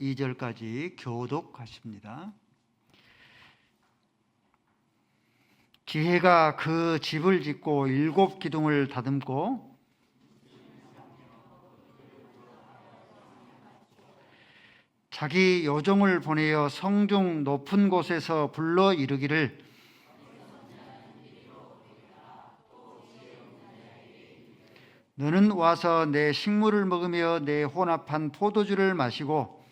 2절까지 교독하십니다. 지혜가 그 집을 짓고 7 기둥을 다듬고 자기 요종을 보내어 성중 높은 곳에서 불러 이르기를 너는 와서 내 식물을 먹으며 내 혼합한 포도주를 마시고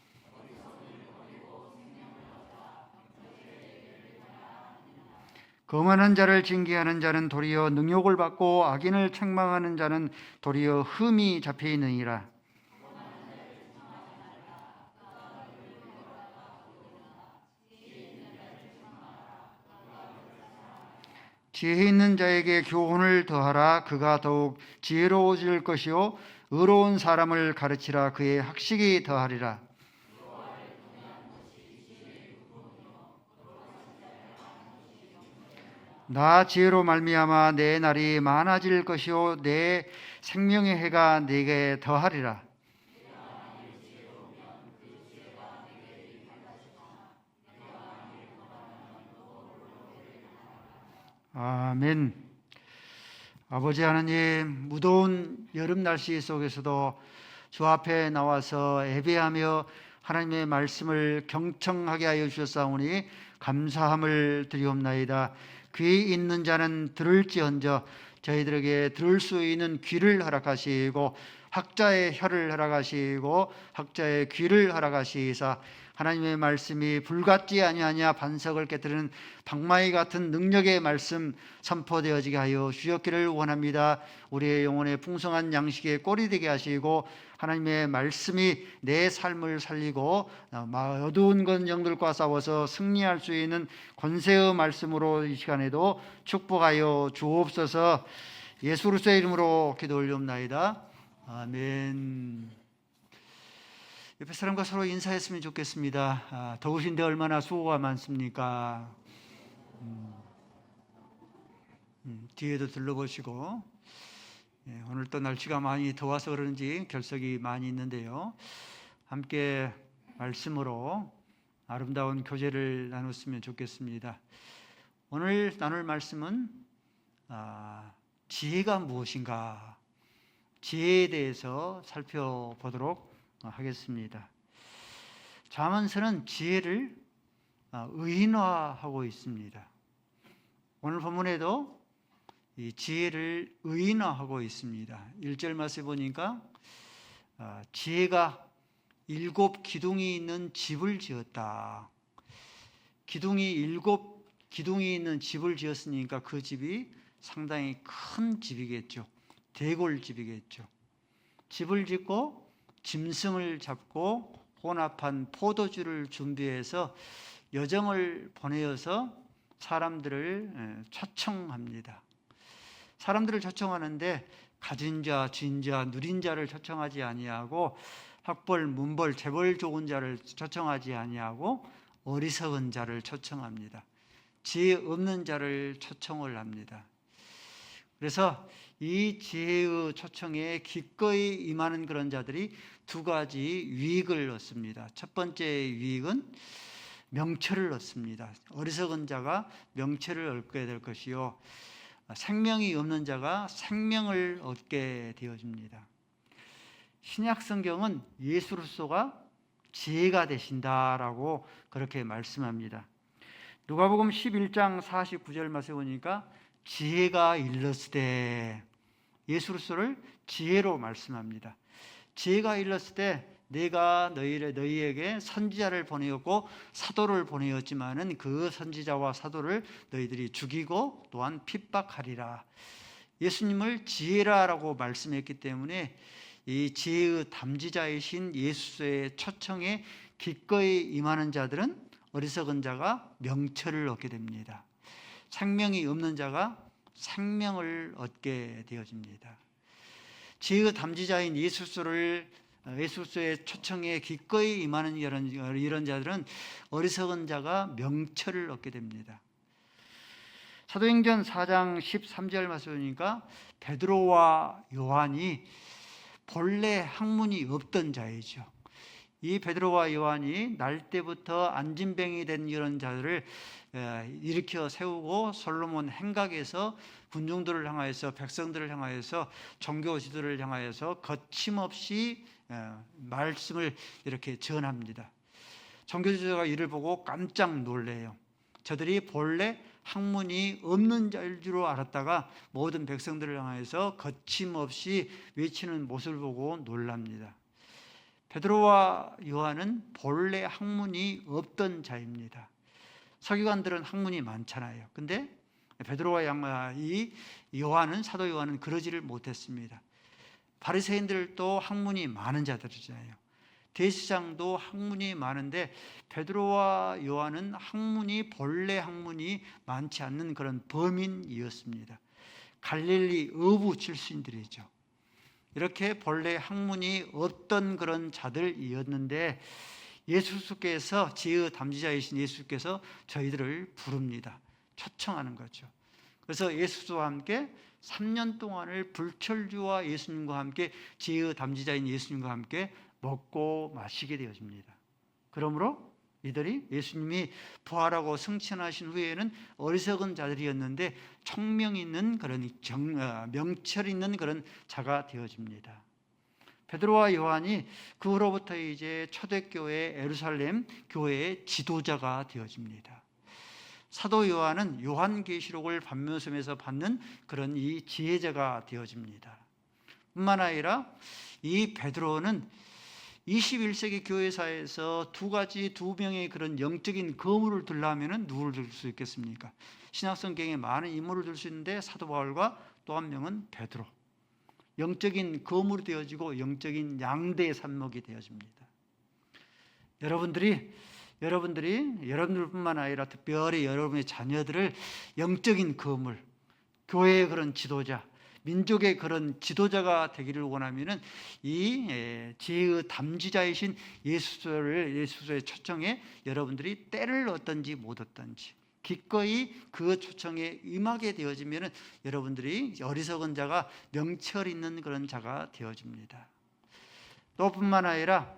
거만한 자를 징계하는 자는 도리어 능욕을 받고 악인을 책망하는 자는 도리어 흠이 잡혀있느니라. 지혜 있는 자에게 교훈을 더하라. 그가 더욱 지혜로워질 것이요 의로운 사람을 가르치라. 그의 학식이 더하리라. 나 지혜로 말미암아 내 날이 많아질 것이요 내 생명의 해가 내게 더하리라. 아멘. 아버지 하나님, 무더운 여름 날씨 속에서도 주 앞에 나와서 예배하며 하나님의 말씀을 경청하게 하여 주셨사오니 감사함을 드리옵나이다. 귀 있는 자는 들을지언정 저희들에게 들을 수 있는 귀를 허락하시고 학자의 혀를 허락하시고 학자의 귀를 허락하시사 하나님의 말씀이 불같지 아니하냐 반석을 깨뜨리는 방마이 같은 능력의 말씀 선포되어지게 하여 주셨기를 원합니다. 우리의 영혼의 풍성한 양식의 꼴이 되게 하시고 하나님의 말씀이 내 삶을 살리고 어두운 권정들과 싸워서 승리할 수 있는 권세의 말씀으로 이 시간에도 축복하여 주옵소서. 예수 그리스도의 이름으로 기도 올리옵나이다. 아멘. 옆에 사람과 서로 인사했으면 좋겠습니다. 더우신데 얼마나 수고가 많습니까? 뒤에도 둘러보시고, 오늘 또 날씨가 많이 더워서 그런지 결석이 많이 있는데요. 함께 말씀으로 아름다운 교제를 나눴으면 좋겠습니다. 오늘 나눌 말씀은 지혜가 무엇인가? 지혜에 대해서 살펴보도록 하겠습니다. 잠언서는 지혜를 의인화하고 있습니다. 오늘 본문에도 이 지혜를 의인화하고 있습니다. 1절 말씀에 보니까 지혜가 7 기둥이 있는 집을 지었다. 기둥이 7 기둥이 있는 집을 지었으니까 그 집이 상당히 큰 집이겠죠. 대골집이겠죠. 집을 짓고 짐승을 잡고 혼합한 포도주를 준비해서 여정을 보내어서 사람들을 초청합니다. 사람들을 초청하는데 가진 자, 진 자, 누린 자를 초청하지 아니하고 학벌, 문벌, 재벌 좋은 자를 초청하지 아니하고 어리석은 자를 초청합니다. 지혜 없는 자를 초청을 합니다. 그래서 이 지혜의 초청에 기꺼이 임하는 그런 자들이 2가지 유익을 얻습니다. 첫 번째 유익은 명철을 얻습니다. 어리석은 자가 명철을 얻게 될 것이요 생명이 없는 자가 생명을 얻게 되어집니다. 신약 성경은 예수 그리스도가 지혜가 되신다라고 그렇게 말씀합니다. 누가복음 11장 49절 말씀에 보니까 지혜가 일렀으되 예수 그리스도를 지혜로 말씀합니다. 지혜가 일렀을 때 내가 너희에게 선지자를 보내었고 사도를 보내었지만은 그 선지자와 사도를 너희들이 죽이고 또한 핍박하리라. 예수님을 지혜라라고 말씀했기 때문에 이 지혜의 담지자이신 예수의 초청에 기꺼이 임하는 자들은 어리석은 자가 명철을 얻게 됩니다. 생명이 없는 자가 생명을 얻게 되어집니다. 지혜의 담지자인 예수의 초청에 기꺼이 임하는 이런 자들은 어리석은 자가 명철을 얻게 됩니다. 사도행전 4장 13절 말씀이니까 베드로와 요한이 본래 학문이 없던 자이죠. 이 베드로와 요한이 날 때부터 안진뱅이 된 이런 자들을 일으켜 세우고 솔로몬 행각에서 군중들을 향하여서 백성들을 향하여서 종교 지도를 향하여서 거침없이 말씀을 이렇게 전합니다. 종교 지도자가 이를 보고 깜짝 놀래요. 저들이 본래 학문이 없는 자일 줄 알았다가 모든 백성들을 향하여서 거침없이 외치는 모습을 보고 놀랍니다. 베드로와 요한은 본래 학문이 없던 자입니다. 서기관들은 학문이 많잖아요. 근데 베드로와 이 요한은, 사도 요한은 그러지를 못했습니다. 바리새인들도 학문이 많은 자들이잖아요. 대제사장도 학문이 많은데 베드로와 요한은 본래 학문이 많지 않는 그런 범인이었습니다. 갈릴리 어부 출신들이죠. 이렇게 본래 학문이 없던 그런 자들이었는데 예수께서, 지혜 담지자이신 예수께서 저희들을 부릅니다. 초청하는 거죠. 그래서 예수와 함께 3년 동안을 불철주와 예수님과 함께, 지혜 담지자인 예수님과 함께 먹고 마시게 되어집니다. 그러므로 이들이 예수님이 부활하고 승천하신 후에는 어리석은 자들이었는데 총명 있는 그런 명철 있는 그런 자가 되어집니다. 베드로와 요한이 그 후로부터 이제 초대교회 에루살렘 교회의 지도자가 되어집니다. 사도 요한은 요한계시록을 반면섬에서 받는 그런 이 지혜자가 되어집니다. 뿐만 아니라 이 베드로는 21세기 교회사에서 두 명의 그런 영적인 거물을 들려면 누구를 들 수 있겠습니까? 신약성경에 많은 인물을 들 수 있는데 사도 바울과 또 한 명은 베드로. 영적인 거물이 되어지고 영적인 양대의 산목이 되어집니다. 여러분들뿐만 아니라 특별히 여러분의 자녀들을 영적인 거물, 교회의 그런 지도자, 민족의 그런 지도자가 되기를 원하면은 이 지혜의 담지자이신 예수의 초청에 여러분들이 때를 얻든지 못 얻든지 기꺼이 그 초청에 임하게 되어지면은 여러분들이 어리석은 자가 명철 있는 그런 자가 되어집니다. 또 뿐만 아니라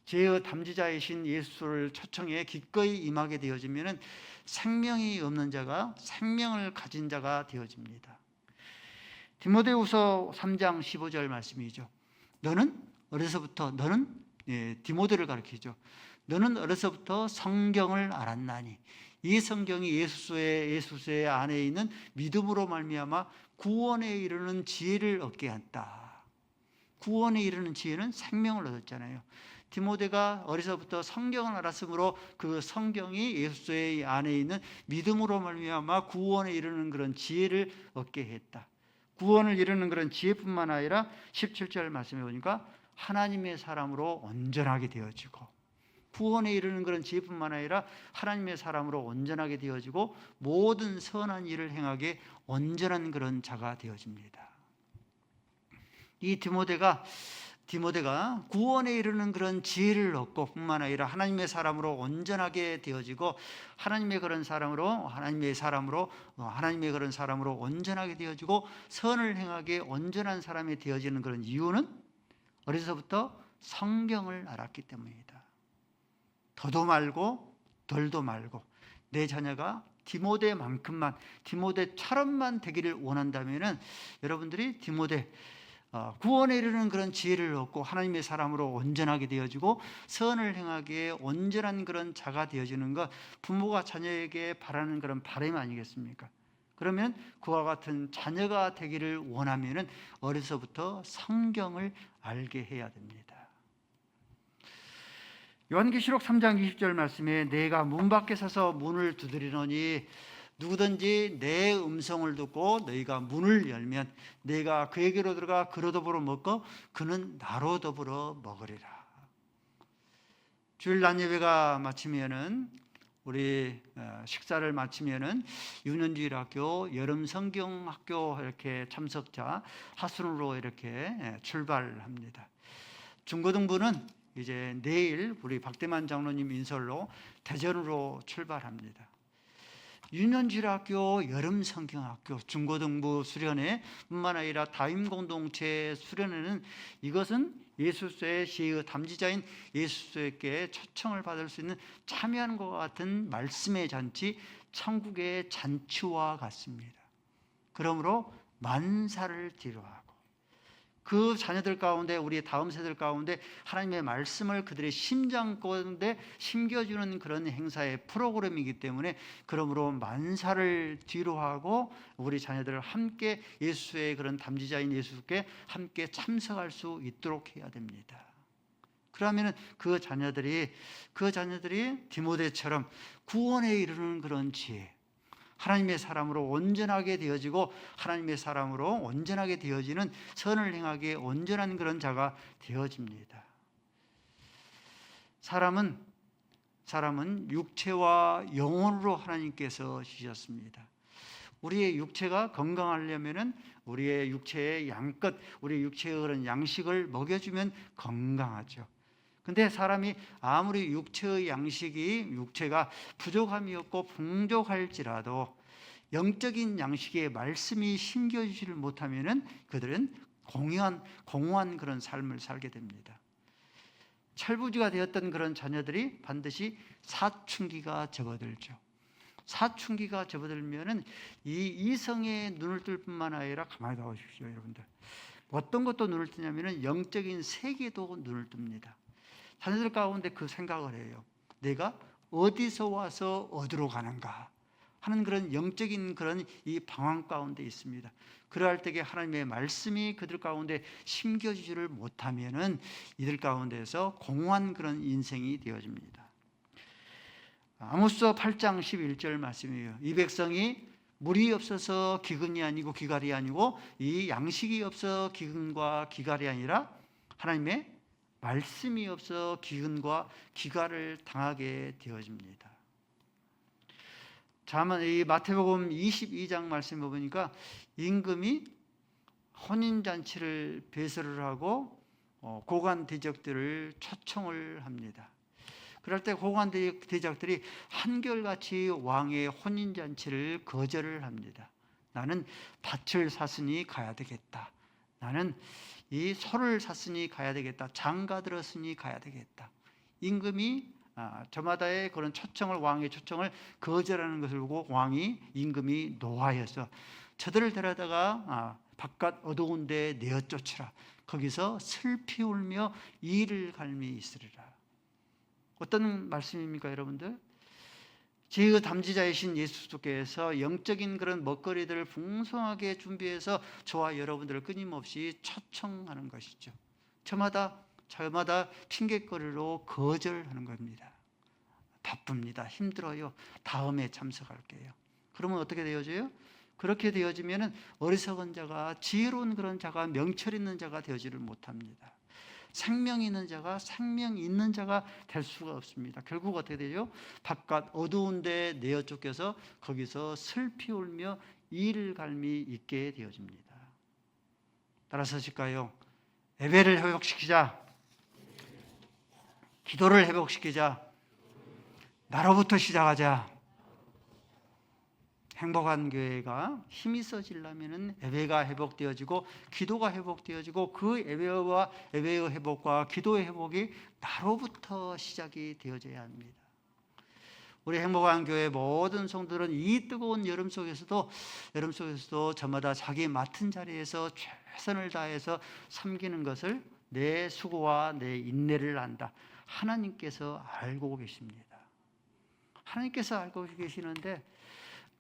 지혜의 담지자이신 예수를 초청에 기꺼이 임하게 되어지면은 생명이 없는 자가 생명을 가진 자가 되어집니다. 디모데후서 3장 15절 말씀이죠. 디모데를 가리키죠. 너는 어려서부터 성경을 알았나니 이 성경이 예수의 안에 있는 믿음으로 말미암아 구원에 이르는 지혜를 얻게 한다. 구원에 이르는 지혜는 생명을 얻었잖아요. 디모데가 어려서부터 성경을 알았으므로 그 성경이 예수의 안에 있는 믿음으로 말미암아 구원에 이르는 그런 지혜를 얻게 했다. 구원을 이루는 그런 지혜뿐만 아니라 17절 말씀해 보니까 하나님의 사람으로 온전하게 되어지고, 구원에 이르는 그런 지혜뿐만 아니라 하나님의 사람으로 온전하게 되어지고 모든 선한 일을 행하게 온전한 그런 자가 되어집니다. 이 디모데가 구원에 이르는 그런 지혜를 얻고 뿐만 아니라 하나님의 사람으로 온전하게 되어지고 하나님의 그런 사람으로 온전하게 되어지고 선을 행하게 온전한 사람이 되어지는 그런 이유는 어려서부터 성경을 알았기 때문이다. 더도 말고 덜도 말고 내 자녀가 디모데처럼만 되기를 원한다면은 여러분들이 구원에 이르는 그런 지혜를 얻고 하나님의 사람으로 온전하게 되어지고 선을 행하기에 온전한 그런 자가 되어지는 것, 부모가 자녀에게 바라는 그런 바람이 아니겠습니까? 그러면 그와 같은 자녀가 되기를 원하면은 어려서부터 성경을 알게 해야 됩니다. 요한계시록 3장 20절 말씀에 내가 문 밖에 서서 문을 두드리노니 누구든지 내 음성을 듣고 너희가 문을 열면 내가 그에게로 들어가 그로 더불어 먹고 그는 나로 더불어 먹으리라. 주일 낮 예배가 마치면은 우리 식사를 마치면은 유년주일학교 여름 성경학교 이렇게 참석자 하순으로 이렇게 출발합니다. 중고등부는 이제 내일 우리 박대만 장로님 인솔로 대전으로 출발합니다. 유년주일학교 여름성경학교 중고등부 수련회 뿐만 아니라 다임공동체 수련회는 이것은 예수의 시의 담지자인 예수께 초청을 받을 수 있는 참여하는 것과 같은 말씀의 잔치, 천국의 잔치와 같습니다. 그러므로 만사를 뒤로하고 그 자녀들 가운데, 우리의 다음 세대들 가운데 하나님의 말씀을 그들의 심장 가운데 심겨주는 그런 행사의 프로그램이기 때문에, 그러므로 만사를 뒤로하고 우리 자녀들을 함께 예수의 그런 담지자인 예수께 함께 참석할 수 있도록 해야 됩니다. 그러면 그 자녀들이 디모데처럼 구원에 이르는 그런 지혜, 하나님의 사람으로 온전하게 되어지고 하나님의 사람으로 온전하게 되어지는, 선을 행하기에 온전한 그런 자가 되어집니다. 사람은 육체와 영혼으로 하나님께서 지으셨습니다. 우리의 육체가 건강하려면은 우리의 육체의 양껏, 우리의 육체의 그런 양식을 먹여주면 건강하죠. 근데 사람이 아무리 육체가 부족함이 없고 풍족할지라도 영적인 양식의 말씀이 심겨주지를 못하면은 그들은 공허한 그런 삶을 살게 됩니다. 철부지가 되었던 그런 자녀들이 반드시 사춘기가 접어들죠. 사춘기가 접어들면은 이 이성의 눈을 뜰 뿐만 아니라, 가만히 나오십시오 여러분들, 어떤 것도 눈을 뜨냐면은 영적인 세계도 눈을 뜹니다. 자녀들 가운데 그 생각을 해요. 내가 어디서 와서 어디로 가는가 하는 그런 영적인 그런 이 방황 가운데 있습니다. 그러할 때에 하나님의 말씀이 그들 가운데 심겨지지를 못하면은 이들 가운데서 공허한 그런 인생이 되어집니다. 아모스 8장 11절 말씀이에요. 이 백성이 물이 없어서 기근이 아니고 기갈이 아니고, 이 양식이 없어 기근과 기갈이 아니라 하나님의 말씀이 없어 기근과 기갈을 당하게 되어집니다. 이 마태복음 22장 말씀을 보니까 임금이 혼인잔치를 배설을 하고 고관 대적들을 초청을 합니다. 그럴 때 고관 대적들이 한결같이 왕의 혼인잔치를 거절을 합니다. 나는 밭을 샀으니 가야 되겠다. 나는 이 소를 샀으니 가야 되겠다. 장가 들었으니 가야 되겠다. 임금이 저마다의 그런 왕의 초청을 거절하는 것을 보고 임금이 노하여서 저들을 데려다가 바깥 어두운 데 내어 쫓으라. 거기서 슬피 울며 이를 갈미 있으리라. 어떤 말씀입니까 여러분들? 제 담지자이신 예수께서 영적인 그런 먹거리들을 풍성하게 준비해서 저와 여러분들을 끊임없이 초청하는 것이죠. 저마다 핑곗거리로 거절하는 겁니다. 바쁩니다. 힘들어요. 다음에 참석할게요. 그러면 어떻게 되어져요? 그렇게 되어지면 어리석은 자가, 지혜로운 그런 자가, 명철 있는 자가 되어지를 못합니다. 생명 있는 자가 될 수가 없습니다. 결국 어떻게 되죠? 바깥 어두운 데 내어 쫓겨서 거기서 슬피 울며 이를 갈미 있게 되어집니다. 따라서실까요? 예배를 회복시키자. 기도를 회복시키자. 나로부터 시작하자. 행복한 교회가 힘이 써지려면 예배가 회복되어지고 기도가 회복되어지고, 그 예배의 회복과 기도의 회복이 나로부터 시작이 되어져야 합니다. 우리 행복한 교회 모든 성도들은 이 뜨거운 여름 속에서도 저마다 자기 맡은 자리에서 최선을 다해서 섬기는 것을, 내 수고와 내 인내를 안다. 하나님께서 알고 계십니다. 하나님께서 알고 계시는데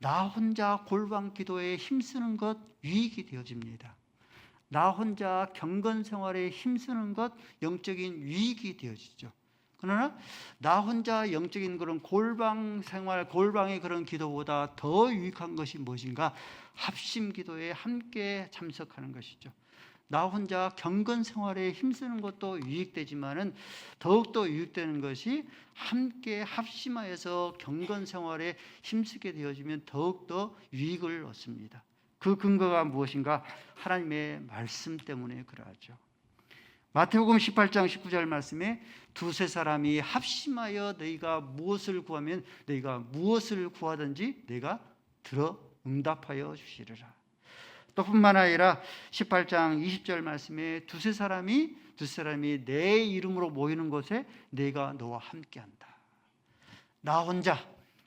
나 혼자 골방 기도에 힘쓰는 것 유익이 되어집니다. 나 혼자 경건 생활에 힘쓰는 것 영적인 유익이 되어지죠. 그러나 나 혼자 영적인 그런 골방 생활, 골방의 그런 기도보다 더 유익한 것이 무엇인가? 합심 기도에 함께 참석하는 것이죠. 나 혼자 경건 생활에 힘쓰는 것도 유익되지만은 더욱더 유익되는 것이 함께 합심하여서 경건 생활에 힘쓰게 되어지면 더욱더 유익을 얻습니다. 그 근거가 무엇인가? 하나님의 말씀 때문에 그러하죠. 마태복음 18장 19절 말씀에 두세 사람이 합심하여 너희가 무엇을 구하면 너희가 무엇을 구하든지 내가 들어 응답하여 주시리라. 또 뿐만 아니라 18장 20절 말씀에 두세 사람이 두세 사람이 내 이름으로 모이는 곳에 내가 너와 함께한다. 나 혼자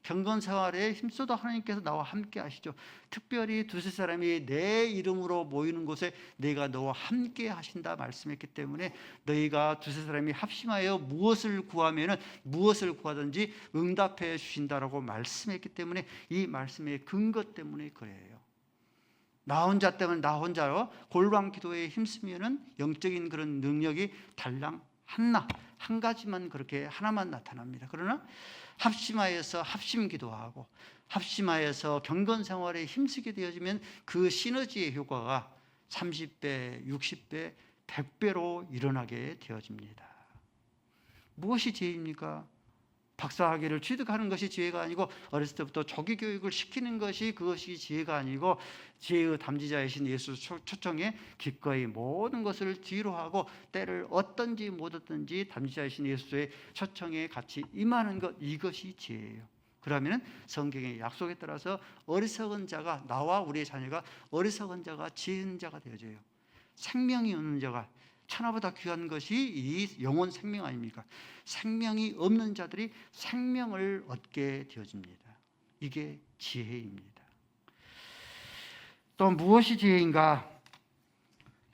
경건생활에 힘써도 하나님께서 나와 함께 하시죠. 특별히 두세 사람이 내 이름으로 모이는 곳에 내가 너와 함께 하신다 말씀했기 때문에 너희가 두세 사람이 합심하여 무엇을 구하면 무엇을 구하든지 응답해 주신다라고 말씀했기 때문에 이 말씀의 근거 때문에 그래요. 나 혼자 때문에 나 혼자요 골방 기도에 힘쓰면은 영적인 그런 능력이 달랑 한 가지만 그렇게 하나만 나타납니다. 그러나 합심하여서 합심 기도하고 합심하여서 경건 생활에 힘쓰게 되어지면 그 시너지의 효과가 30배, 60배, 100배로 일어나게 되어집니다. 무엇이 지혜입니까? 박사학위를 취득하는 것이 지혜가 아니고 어렸을 때부터 조기 교육을 시키는 것이 그것이 지혜가 아니고 지혜의 담지자이신 예수 초청에 기꺼이 모든 것을 뒤로 하고 때를 얻든지 못 얻든지 담지자이신 예수의 초청에 같이 임하는 것, 이것이 지혜예요. 그러면 성경의 약속에 따라서 어리석은 자가, 나와 우리의 자녀가 어리석은 자가 지은 자가 되어져요. 생명이 없는 자가, 천하보다 귀한 것이 이 영혼 생명 아닙니까? 생명이 없는 자들이 생명을 얻게 되어집니다. 이게 지혜입니다. 또 무엇이 지혜인가?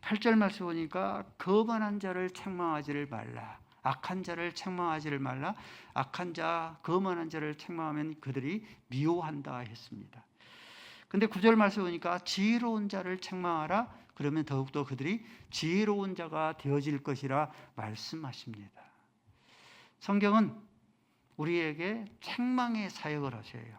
8절 말씀 보니까 거만한 자를 책망하지를 말라. 악한 자를 책망하지를 말라. 악한 자, 거만한 자를 책망하면 그들이 미워한다 했습니다. 근데 9절 말씀 보니까 지혜로운 자를 책망하라. 그러면 더욱더 그들이 지혜로운 자가 되어질 것이라 말씀하십니다. 성경은 우리에게 책망의 사역을 하셔요.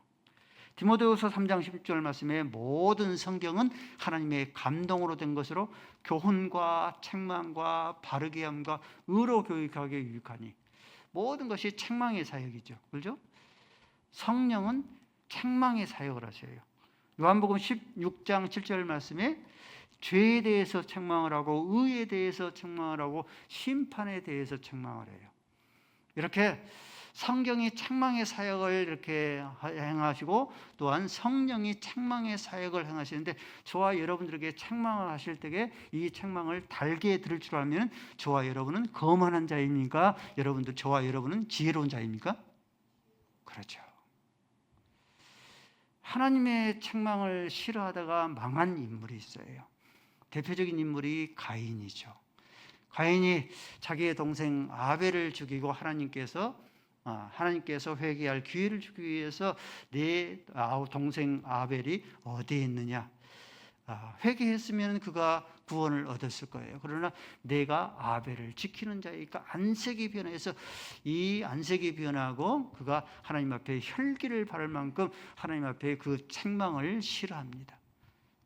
디모데후서 3장 10절 말씀에 모든 성경은 하나님의 감동으로 된 것으로 교훈과 책망과 바르게 함과 의로 교육하게 유익하니, 모든 것이 책망의 사역이죠. 그렇죠? 성령은 책망의 사역을 하셔요. 요한복음 16장 7절 말씀에 죄에 대해서 책망을 하고 의에 대해서 책망을 하고 심판에 대해서 책망을 해요. 이렇게 성경이 책망의 사역을 이렇게 행하시고 또한 성령이 책망의 사역을 행하시는데, 저와 여러분들에게 책망을 하실 때에 이 책망을 달게 들을 줄 알면 저와 여러분은 거만한 자입니까? 저와 여러분은 지혜로운 자입니까? 그렇죠. 하나님의 책망을 싫어하다가 망한 인물이 있어요. 대표적인 인물이 가인이죠. 가인이 자기의 동생 아벨을 죽이고 하나님께서 회개할 기회를 주기 위해서 내 동생 아벨이 어디에 있느냐, 회개했으면 그가 구원을 얻었을 거예요. 그러나 내가 아벨을 지키는 자이니까 안색이 변해서 이 안색이 변하고 그가 하나님 앞에 혈기를 바를 만큼 하나님 앞에 그 책망을 싫어합니다.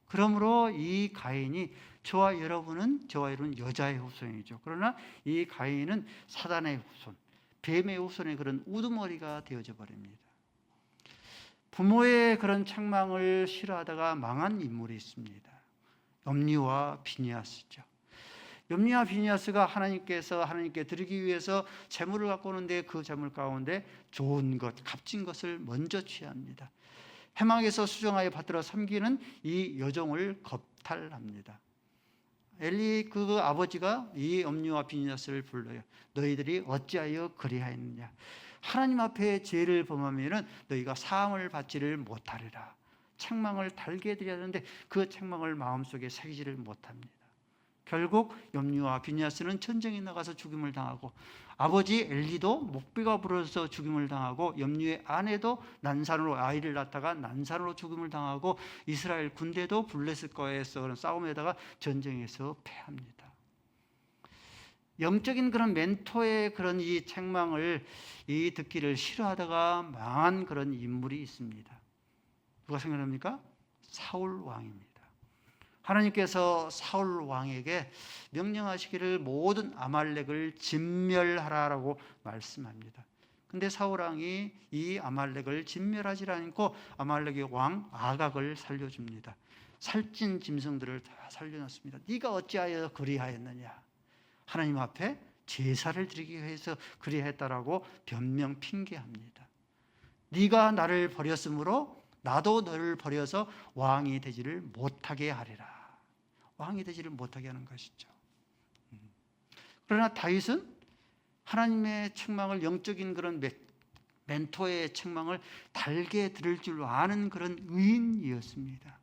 그러므로 이 가인이 저와 여러분은 여자의 후손이죠. 그러나 이 가인은 사단의 후손, 뱀의 후손의 그런 우두머리가 되어져 버립니다. 부모의 그런 책망을 싫어하다가 망한 인물이 있습니다. 옴니와 비니아스죠. 옴니와 비니아스가 하나님께 드리기 위해서 재물을 갖고 오는데 그 재물 가운데 좋은 것, 값진 것을 먼저 취합니다. 회막에서 수정하여 받들어 섬기는 이 여종을 겁탈합니다. 엘리 그 아버지가 이 옴니와 비니아스를 불러요. 너희들이 어찌하여 그리하였느냐? 하나님 앞에 죄를 범하면은 너희가 사함을 받지를 못하리라. 책망을 달게 해드려야 하는데 그 책망을 마음속에 새기지를 못합니다. 결국 옴니와 비니아스는 전쟁에 나가서 죽임을 당하고, 아버지 엘리도 목베가 부러져서 죽임을 당하고, 옴니의 아내도 난산으로 아이를 낳다가 난산으로 죽임을 당하고, 이스라엘 군대도 블레셋과에서 그런 싸움에다가 전쟁에서 패합니다. 영적인 그런 멘토의 그런 이 책망을 듣기를 싫어하다가 망한 그런 인물이 있습니다. 누가 생각납니까? 사울 왕입니다. 하나님께서 사울 왕에게 명령하시기를 모든 아말렉을 진멸하라라고 말씀합니다. 근데 사울 왕이 이 아말렉을 진멸하지 않고 아말렉의 왕 아각을 살려줍니다. 살찐 짐승들을 다 살려놨습니다. 네가 어찌하여 그리하였느냐? 하나님 앞에 제사를 드리기 위해서 그리했다라고 변명 핑계합니다. 네가 나를 버렸으므로 나도 너를 버려서 왕이 되지를 못하게 하리라. 왕이 되지를 못하게 하는 것이죠. 그러나 다윗은 하나님의 책망을, 영적인 그런 멘토의 책망을 달게 들을 줄 아는 그런 의인이었습니다.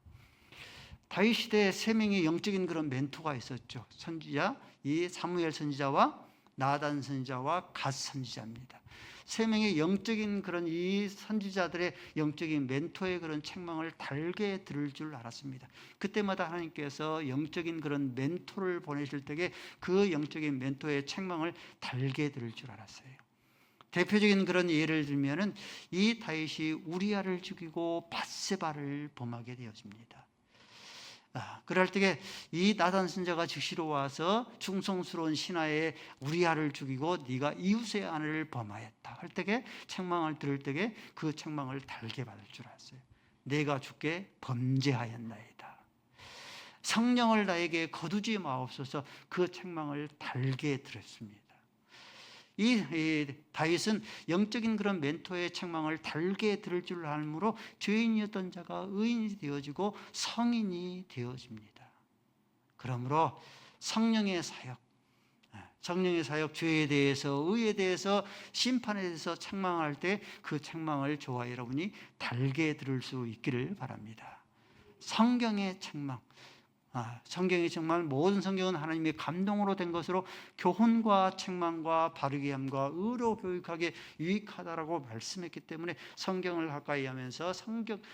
다윗 시대에 세 명의 영적인 그런 멘토가 있었죠. 선지자, 이 사무엘 선지자와 나단 선지자와 갓 선지자입니다. 세 명의 영적인 그런 이 선지자들의 영적인 멘토의 그런 책망을 달게 들을 줄 알았습니다. 그때마다 하나님께서 영적인 그런 멘토를 보내실 때에 그 영적인 멘토의 책망을 달게 들을 줄 알았어요. 대표적인 그런 예를 들면은 이 다윗이 우리아를 죽이고 밧세바를 범하게 되었습니다. 그럴 때에 이 나단 선지자가 즉시로 와서 충성스러운 신하의 우리아를 죽이고 네가 이웃의 아내를 범하였다 할 때에 책망을 들을 때에 그 책망을 달게 받을 줄 알았어요. 내가 주께 범죄하였나이다. 성령을 나에게 거두지 마옵소서. 그 책망을 달게 들었습니다. 이 다윗은 영적인 그런 멘토의 책망을 달게 들을 줄 알므로 죄인이었던 자가 의인이 되어지고 성인이 되어집니다. 그러므로 성령의 사역, 죄에 대해서, 의에 대해서, 심판에 대해서 책망할 때 그 책망을 저와 여러분이 달게 들을 수 있기를 바랍니다. 성경의 책망, 성경이 정말 모든 성경은 하나님의 감동으로 된 것으로 교훈과 책망과 바르게 함과 의로 교육하기에 유익하다라고 말씀했기 때문에 성경을 가까이 하면서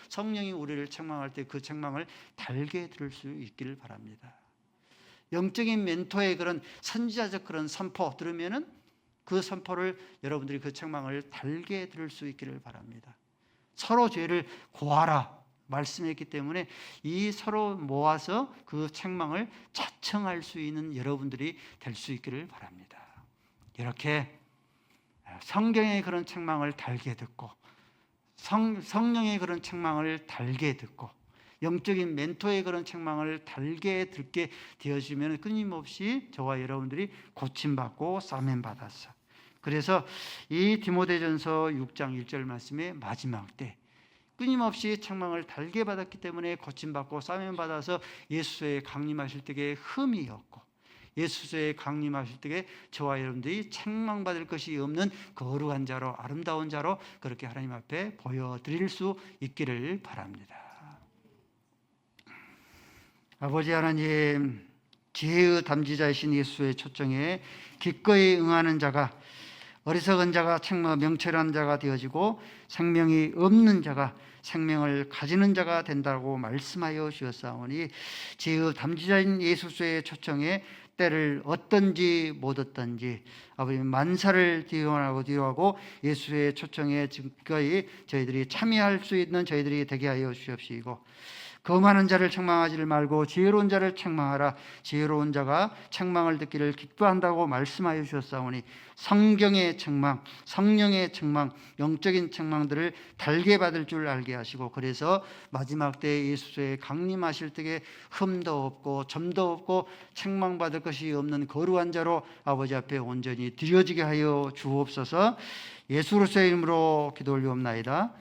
성령이 우리를 책망할 때 그 책망을 달게 들을 수 있기를 바랍니다. 영적인 멘토의 그런 선지자적 그런 선포 들으면은 그 선포를 여러분들이 그 책망을 달게 들을 수 있기를 바랍니다. 서로 죄를 고하라 말씀했기 때문에 이 서로 모아서 그 책망을 자청할 수 있는 여러분들이 될 수 있기를 바랍니다. 이렇게 성경의 그런 책망을 달게 듣고 성령의 그런 책망을 달게 듣고 영적인 멘토의 그런 책망을 달게 듣게 되어지면 끊임없이 저와 여러분들이 고침받고 싸맨받았어. 그래서 이 디모데전서 6장 1절 말씀의 마지막 때 끊임없이 책망을 달게 받았기 때문에 고침받고 싸매받아서 예수의 강림하실 때에 흠이 없고 예수의 강림하실 때에 저와 여러분들이 책망받을 것이 없는 거룩한 자로, 아름다운 자로 그렇게 하나님 앞에 보여드릴 수 있기를 바랍니다. 아버지 하나님, 지혜의 담지자이신 예수의 초청에 기꺼이 응하는 자가, 어리석은 자가 책망 명철한 자가 되어지고 생명이 없는 자가 생명을 가지는 자가 된다고 말씀하여 주셨사오니 지혜의 담지자인 예수의 초청에 때를 얻든지 못 얻든지 아버지 만사를 뒤로하고 예수의 초청에 지금까지 저희들이 참여할 수 있는 저희들이 되게 하여 주옵시고, 거만한 자를 책망하지를 말고 지혜로운 자를 책망하라. 지혜로운 자가 책망을 듣기를 기뻐한다고 말씀하여 주셨사오니 성경의 책망, 성령의 책망, 영적인 책망들을 달게 받을 줄 알게 하시고, 그래서 마지막 때 예수의 강림하실 때에 흠도 없고 점도 없고 책망받을 것이 없는 거룩한 자로 아버지 앞에 온전히 드려지게 하여 주옵소서. 예수로서의 이름으로 기도 올리옵나이다.